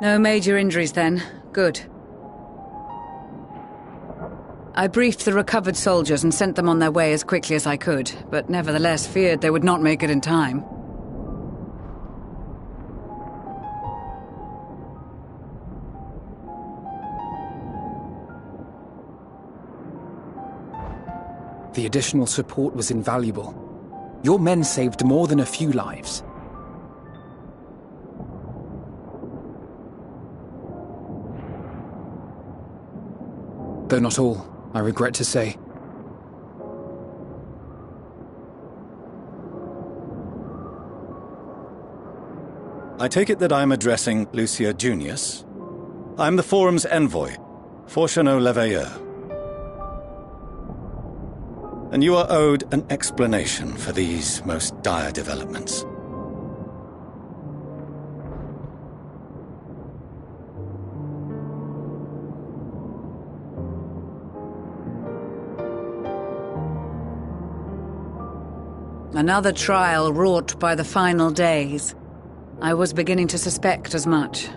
No major injuries then. Good. I briefed the recovered soldiers and sent them on their way as quickly as I could, but nevertheless feared they would not make it in time. The additional support was invaluable. Your men saved more than a few lives. Though not all, I regret to say. I take it that I'm addressing Lucia Junius? I'm the Forum's envoy, Fortuneau Leveilleur. And you are owed an explanation for these most dire developments. Another trial wrought by the final days. I was beginning to suspect as much.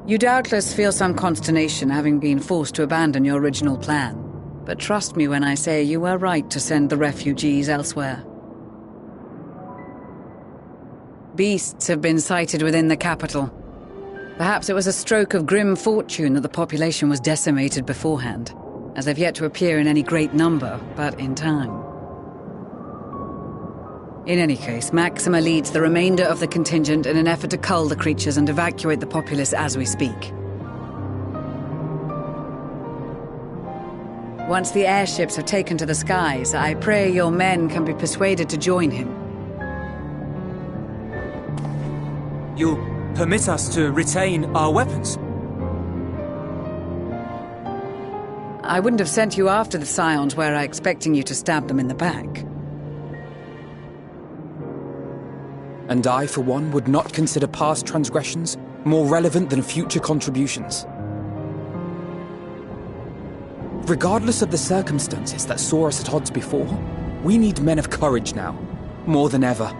You doubtless feel some consternation having been forced to abandon your original plan. But trust me when I say you were right to send the refugees elsewhere. Beasts have been sighted within the capital. Perhaps it was a stroke of grim fortune that the population was decimated beforehand, as they've yet to appear in any great number, but in time. In any case, Maxima leads the remainder of the contingent in an effort to cull the creatures and evacuate the populace as we speak. Once the airships have taken to the skies, I pray your men can be persuaded to join him. You'll permit us to retain our weapons? I wouldn't have sent you after the Scions were I expecting you to stab them in the back. And I, for one, would not consider past transgressions more relevant than future contributions. Regardless of the circumstances that saw us at odds before, we need men of courage now, more than ever.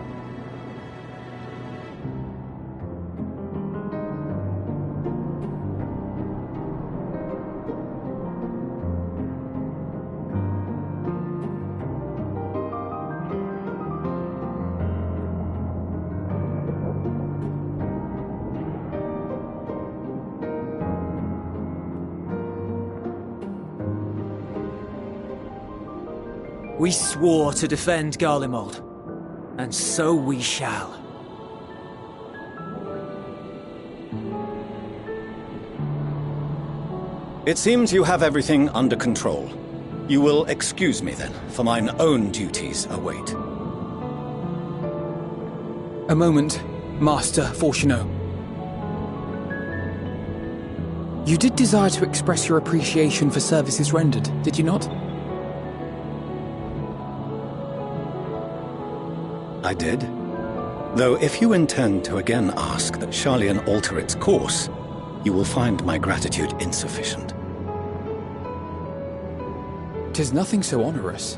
We swore to defend Garlemald, and so we shall. It seems you have everything under control. You will excuse me then, for mine own duties await. A moment, Master Fortuneau. You did desire to express your appreciation for services rendered, did you not? I did. Though if you intend to again ask that Sharlayan alter its course, you will find my gratitude insufficient. 'Tis nothing so onerous.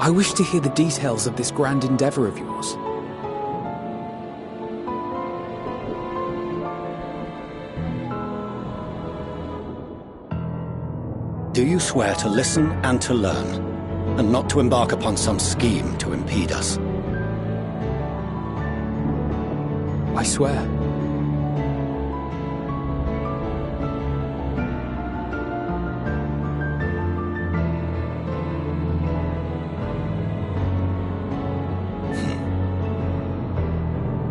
I wish to hear the details of this grand endeavor of yours. Do you swear to listen and to learn, and not to embark upon some scheme to impede us? I swear.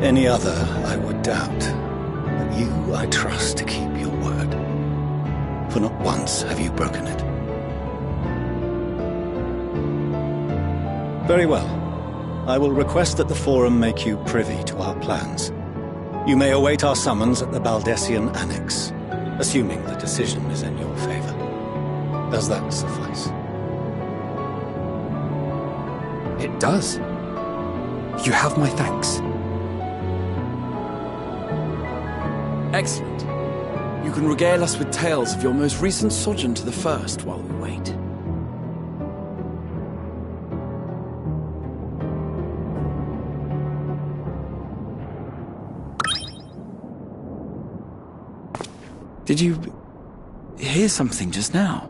Any other I would doubt, but you I trust to keep your word. For not once have you broken it. Very well. I will request that the Forum make you privy to our plans. You may await our summons at the Baldessian Annex, assuming the decision is in your favor. Does that suffice? It does. You have my thanks. Excellent. You can regale us with tales of your most recent sojourn to the First while we wait. Did you hear something just now?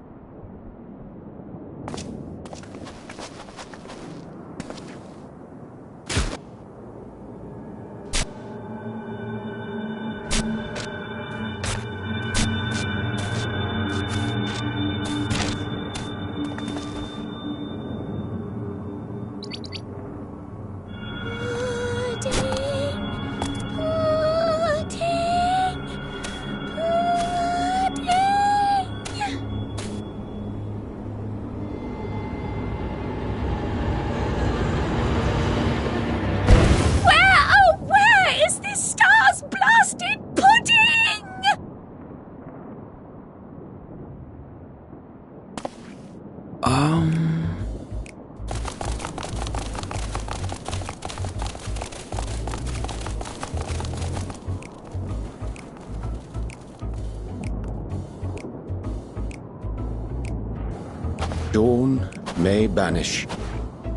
Dawn may banish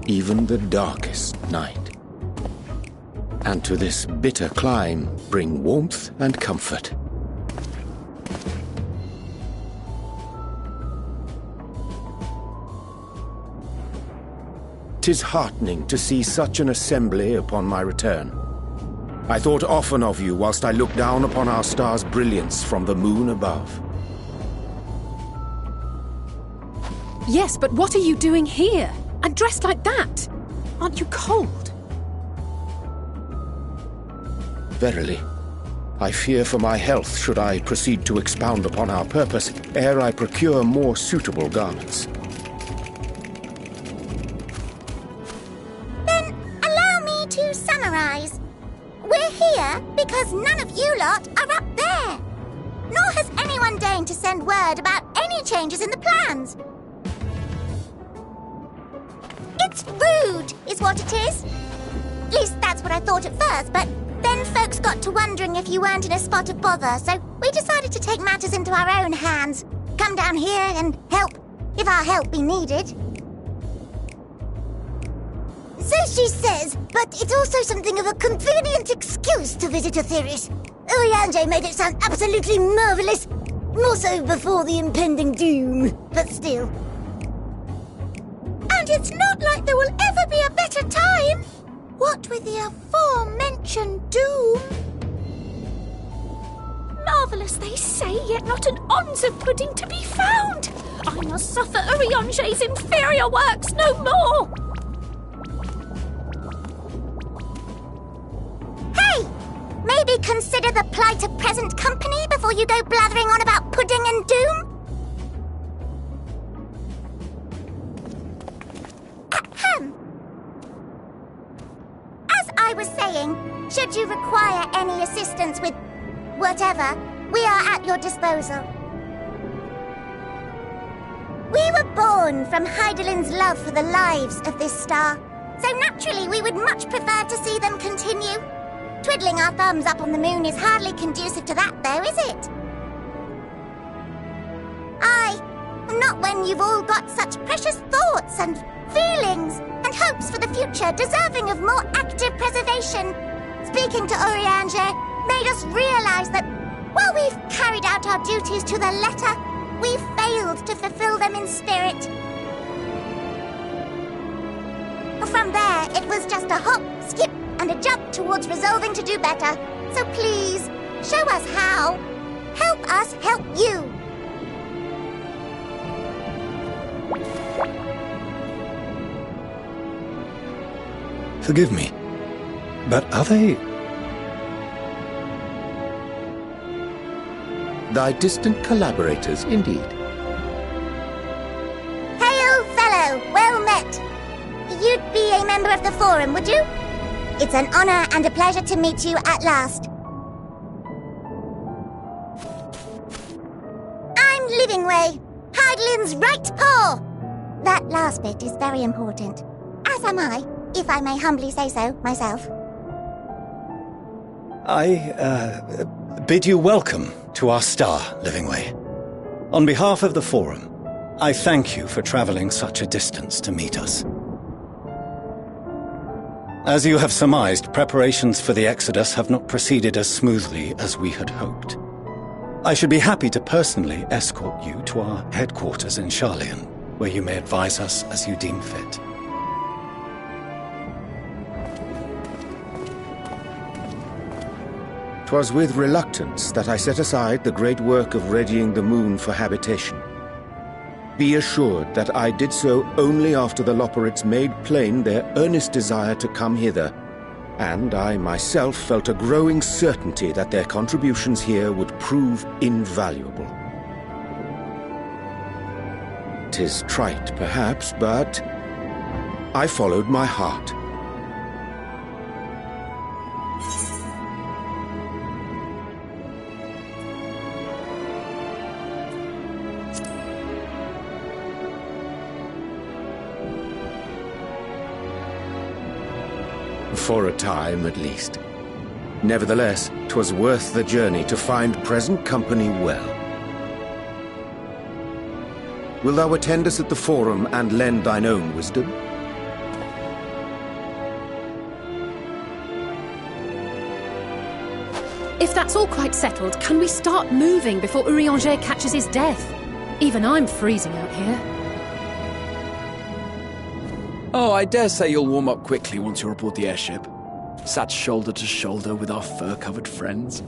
even the darkest night, and to this bitter clime bring warmth and comfort. 'Tis heartening to see such an assembly upon my return. I thought often of you whilst I looked down upon our star's brilliance from the moon above. Yes, but what are you doing here? And dressed like that? Aren't you cold? Verily, I fear for my health should I proceed to expound upon our purpose ere I procure more suitable garments. Then allow me to summarize. We're here because none of you lot are up there. Nor has anyone deigned to send word about any changes in the plans. It's rude, is what it is. At least that's what I thought at first, but then folks got to wondering if you weren't in a spot of bother, so we decided to take matters into our own hands. Come down here and help, if our help be needed. So she says, but it's also something of a convenient excuse to visit Etheris. Urianger made it sound absolutely marvellous. More so before the impending doom, but still. And it's not like there will ever be a better time. What with the aforementioned doom? Marvellous, they say, yet not an ounce of pudding to be found. I must suffer Urianger's inferior works no more. Hey! Maybe consider the plight of present company before you go blathering on about pudding and doom? Ahem. As I was saying, should you require any assistance with whatever, we are at your disposal. We were born from Hydaelyn's love for the lives of this star, so naturally we would much prefer to see them continue. Twiddling our thumbs up on the moon is hardly conducive to that, though, is it? Aye, not when you've all got such precious thoughts and feelings and hopes for the future deserving of more active preservation. Speaking to Urianger made us realize that while we've carried out our duties to the letter, we've failed to fulfill them in spirit. From there, it was just a hop, skip, and a jump towards resolving to do better. So please, show us how. Help us help you. Forgive me, but are they... Thy distant collaborators, indeed. Hail, fellow! Well met! You'd be a member of the Forum, would you? It's an honor and a pleasure to meet you at last. I'm Livingway, Hydaelyn's right paw. That last bit is very important. As am I, if I may humbly say so myself. I bid you welcome to our star, Livingway. On behalf of the Forum, I thank you for traveling such a distance to meet us. As you have surmised, preparations for the Exodus have not proceeded as smoothly as we had hoped. I should be happy to personally escort you to our headquarters in Sharlayan, where you may advise us as you deem fit. 'Twas with reluctance that I set aside the great work of readying the moon for habitation. Be assured that I did so only after the Loperids made plain their earnest desire to come hither, and I myself felt a growing certainty that their contributions here would prove invaluable. 'Tis trite, perhaps, but I followed my heart. For a time, at least. Nevertheless, 'twas worth the journey to find present company well. Wilt thou attend us at the Forum and lend thine own wisdom? If that's all quite settled, can we start moving before Urianger catches his death? Even I'm freezing out here. Oh, I dare say you'll warm up quickly once you're aboard the airship. Sat shoulder to shoulder with our fur-covered friends.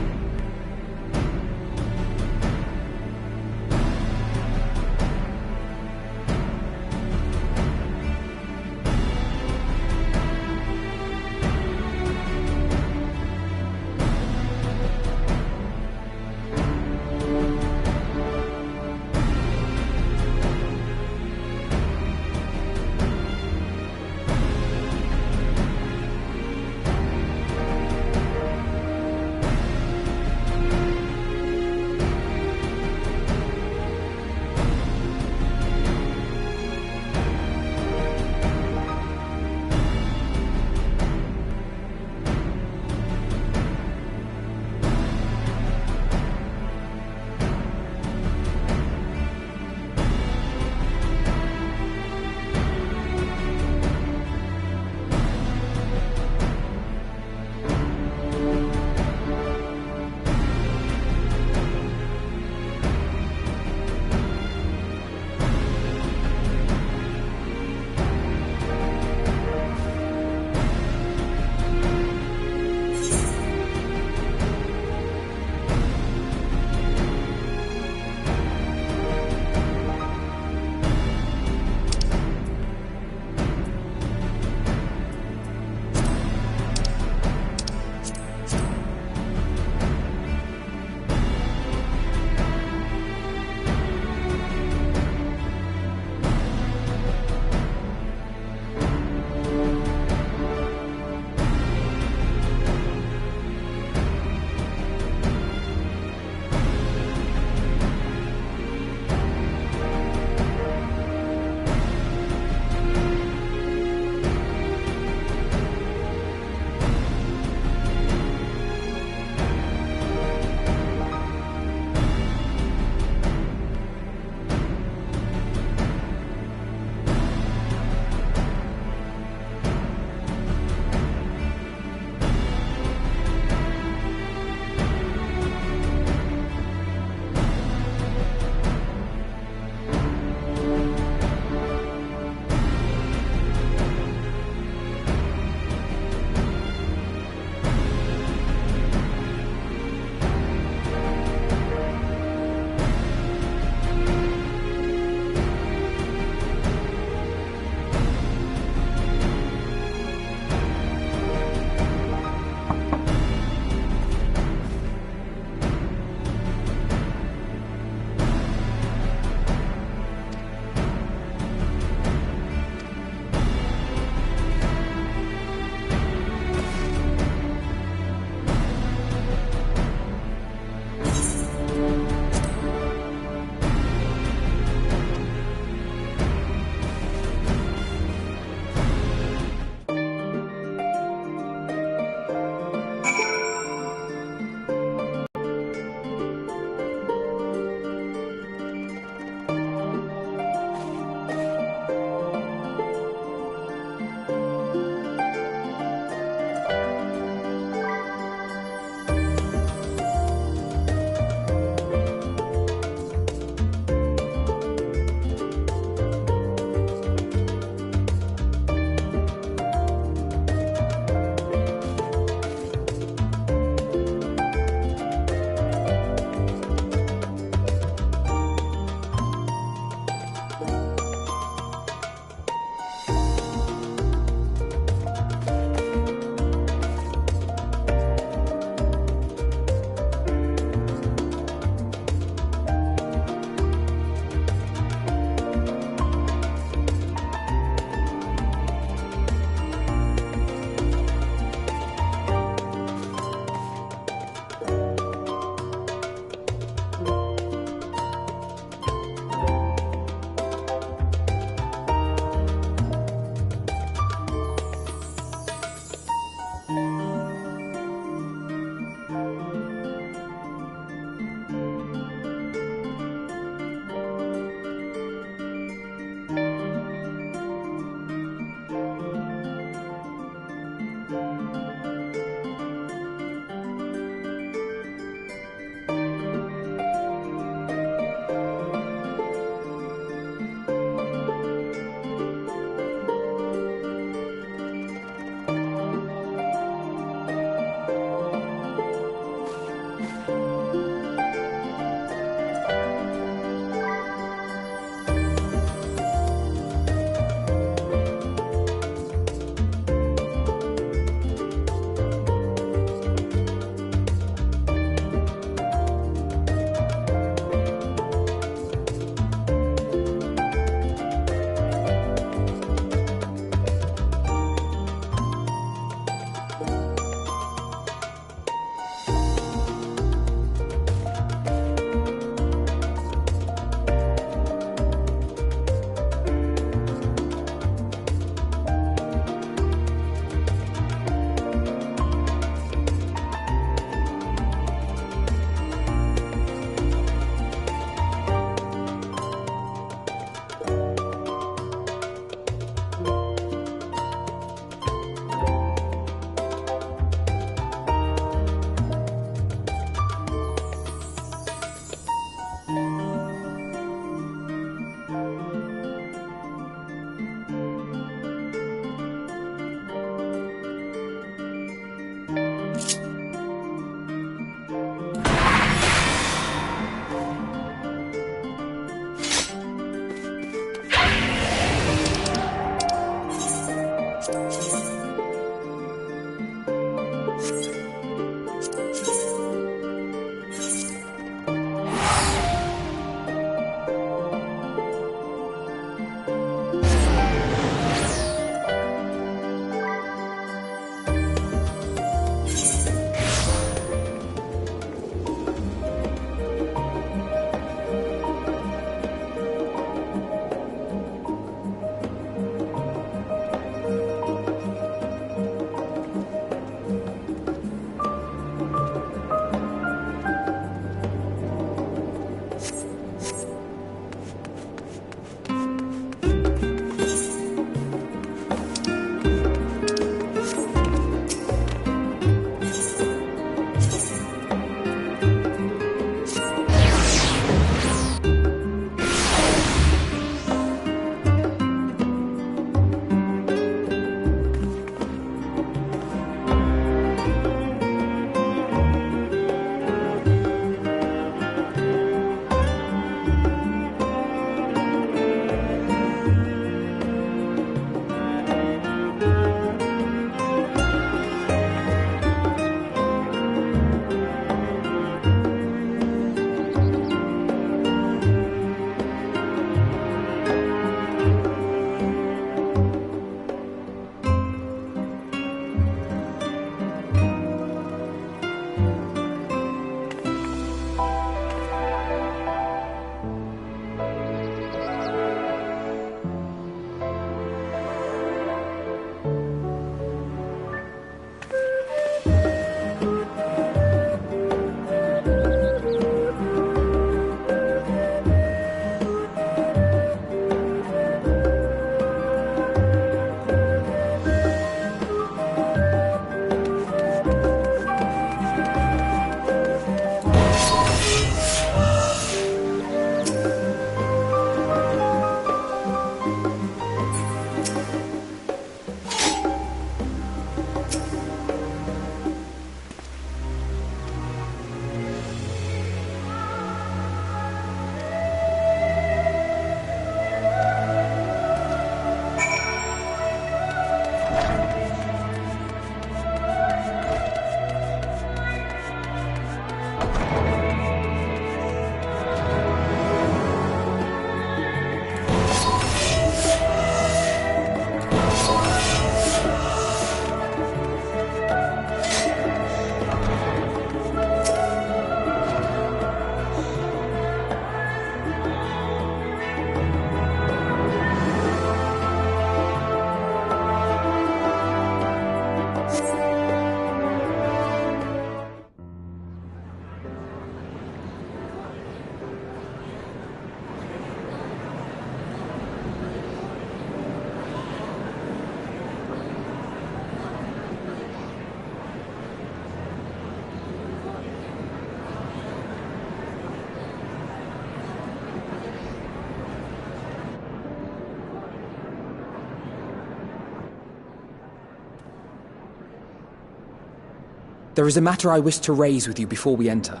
There is a matter I wish to raise with you before we enter.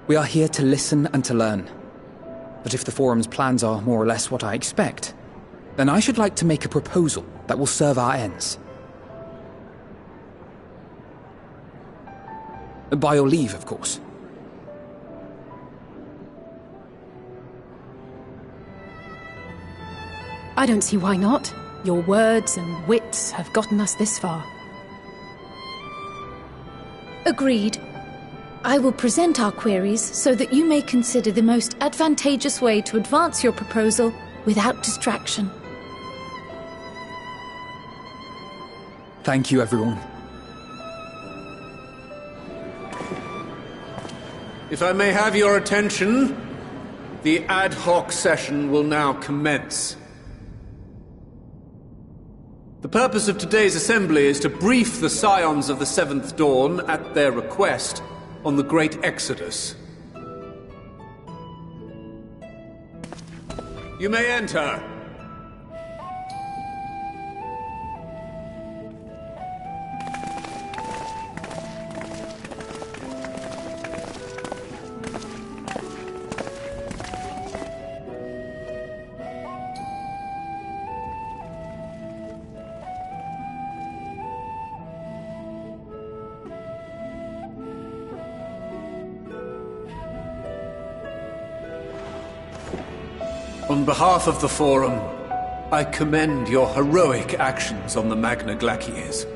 We are here to listen and to learn. But if the Forum's plans are more or less what I expect, then I should like to make a proposal that will serve our ends. By your leave, of course. I don't see why not. Your words and wits have gotten us this far. Agreed. I will present our queries so that you may consider the most advantageous way to advance your proposal without distraction. Thank you, everyone. If I may have your attention, the ad hoc session will now commence. The purpose of today's assembly is to brief the Scions of the Seventh Dawn, at their request, on the Great Exodus. You may enter. On behalf of the Forum, I commend your heroic actions on the Magna Glacies.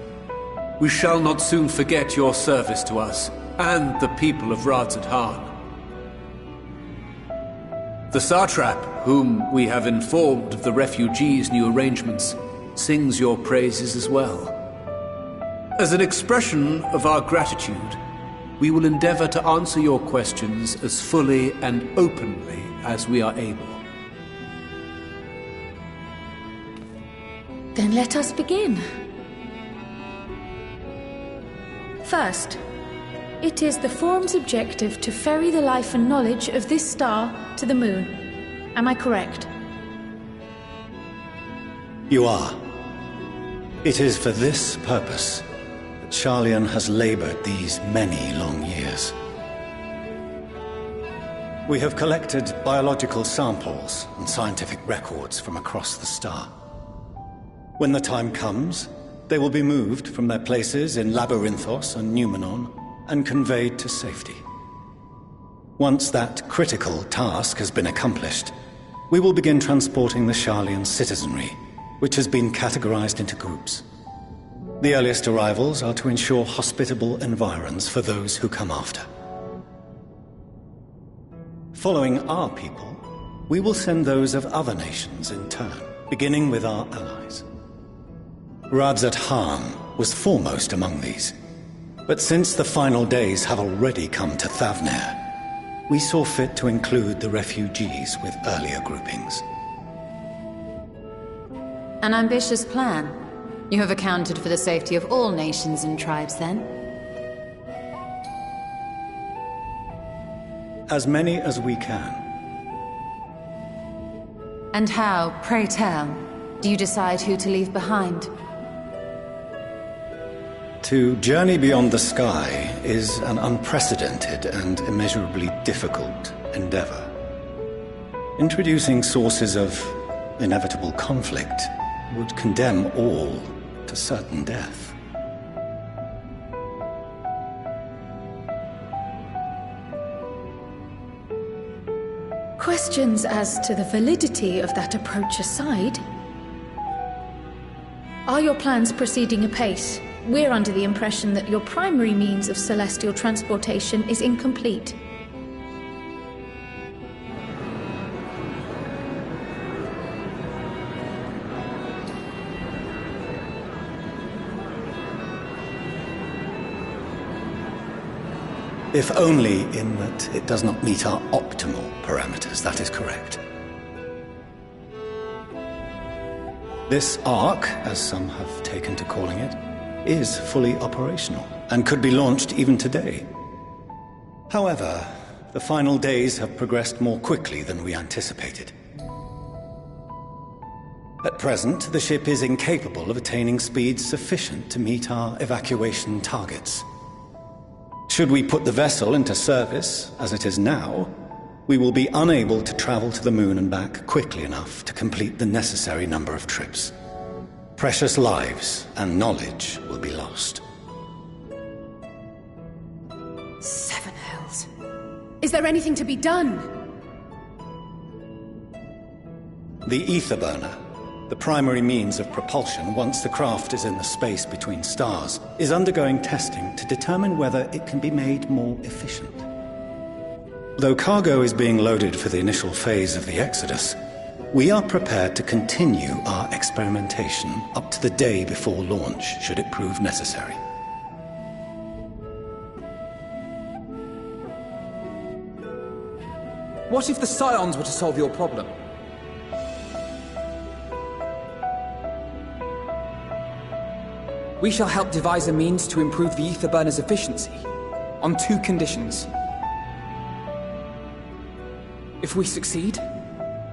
We shall not soon forget your service to us and the people of Radzad-Han. The Satrap, whom we have informed of the refugees' new arrangements, sings your praises as well. As an expression of our gratitude, we will endeavor to answer your questions as fully and openly as we are able. Then let us begin. First, it is the Forum's objective to ferry the life and knowledge of this star to the moon. Am I correct? You are. It is for this purpose that Sharlayan has labored these many long years. We have collected biological samples and scientific records from across the star. When the time comes, they will be moved from their places in Labyrinthos and Numenon and conveyed to safety. Once that critical task has been accomplished, we will begin transporting the Sharlayan citizenry, which has been categorized into groups. The earliest arrivals are to ensure hospitable environs for those who come after. Following our people, we will send those of other nations in turn, beginning with our allies. Radzad-Han was foremost among these. But since the final days have already come to Thavnair, we saw fit to include the refugees with earlier groupings. An ambitious plan. You have accounted for the safety of all nations and tribes, then? As many as we can. And how, pray tell, do you decide who to leave behind? To journey beyond the sky is an unprecedented and immeasurably difficult endeavor. Introducing sources of inevitable conflict would condemn all to certain death. Questions as to the validity of that approach aside, are your plans proceeding apace? We're under the impression that your primary means of celestial transportation is incomplete. If only in that it does not meet our optimal parameters, that is correct. This Ark, as some have taken to calling it, is fully operational and could be launched even today. However, the final days have progressed more quickly than we anticipated. At present, the ship is incapable of attaining speeds sufficient to meet our evacuation targets. Should we put the vessel into service, as it is now, we will be unable to travel to the moon and back quickly enough to complete the necessary number of trips. Precious lives and knowledge will be lost. Seven hells. Is there anything to be done? The ether burner, the primary means of propulsion once the craft is in the space between stars, is undergoing testing to determine whether it can be made more efficient. Though cargo is being loaded for the initial phase of the Exodus, we are prepared to continue our experimentation up to the day before launch, should it prove necessary. What if the Scions were to solve your problem? We shall help devise a means to improve the ether burner's efficiency, on 2 conditions. If we succeed,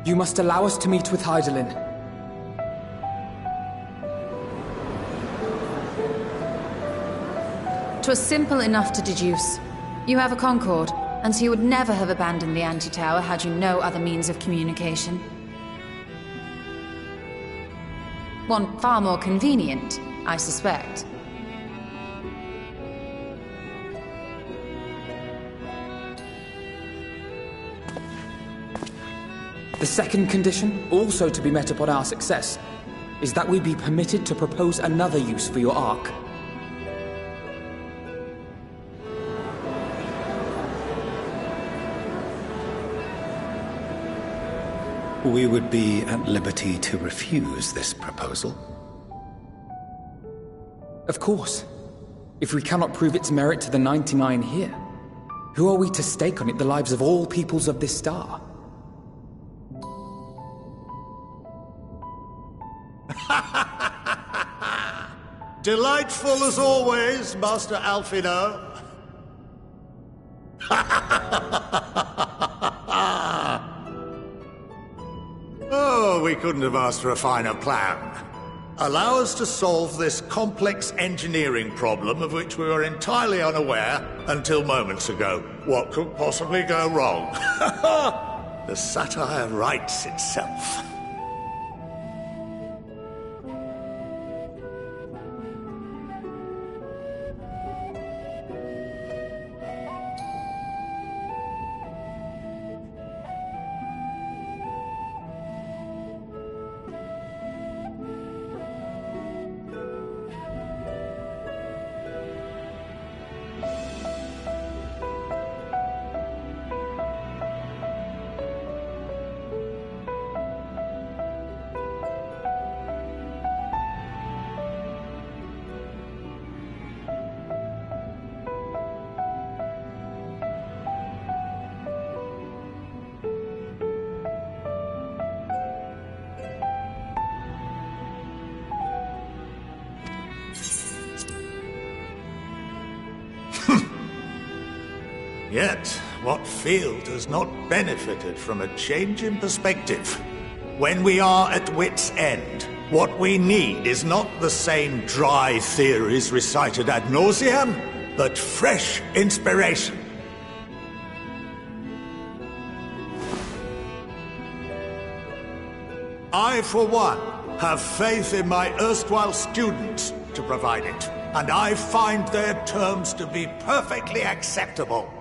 you must allow us to meet with Hydaelyn. 'Twas simple enough to deduce. You have a Concord, and so you would never have abandoned the anti-tower had you no other means of communication. One far more convenient, I suspect. The second condition, also to be met upon our success, is that we be permitted to propose another use for your Ark. We would be at liberty to refuse this proposal. Of course. If we cannot prove its merit to the 99 here, who are we to stake on it the lives of all peoples of this star? Delightful as always, Master Alfino. Oh, we couldn't have asked for a finer plan. Allow us to solve this complex engineering problem of which we were entirely unaware until moments ago. What could possibly go wrong? The satire writes itself. Yet, what field has not benefited from a change in perspective? When we are at wit's end, what we need is not the same dry theories recited ad nauseam, but fresh inspiration. I, for one, have faith in my erstwhile students to provide it, and I find their terms to be perfectly acceptable.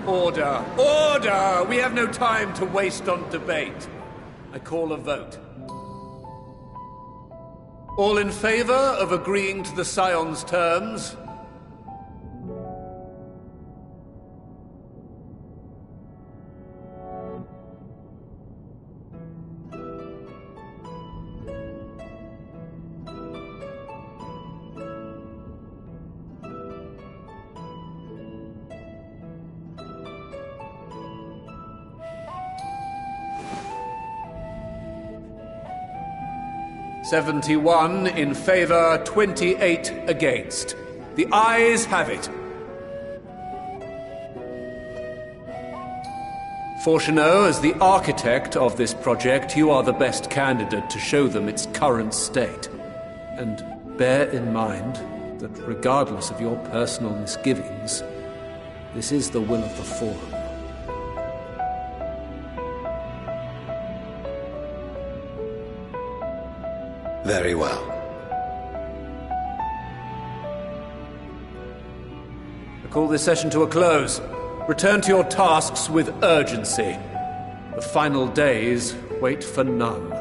Order! Order! We have no time to waste on debate. I call a vote. All in favor of agreeing to the Scion's terms? "71 in favor, 28 against. The ayes have it. Fortuneau, as the architect of this project, you are the best candidate to show them its current state. And bear in mind that regardless of your personal misgivings, this is the will of the Forum. Very well. I call this session to a close. Return to your tasks with urgency. The final days wait for none.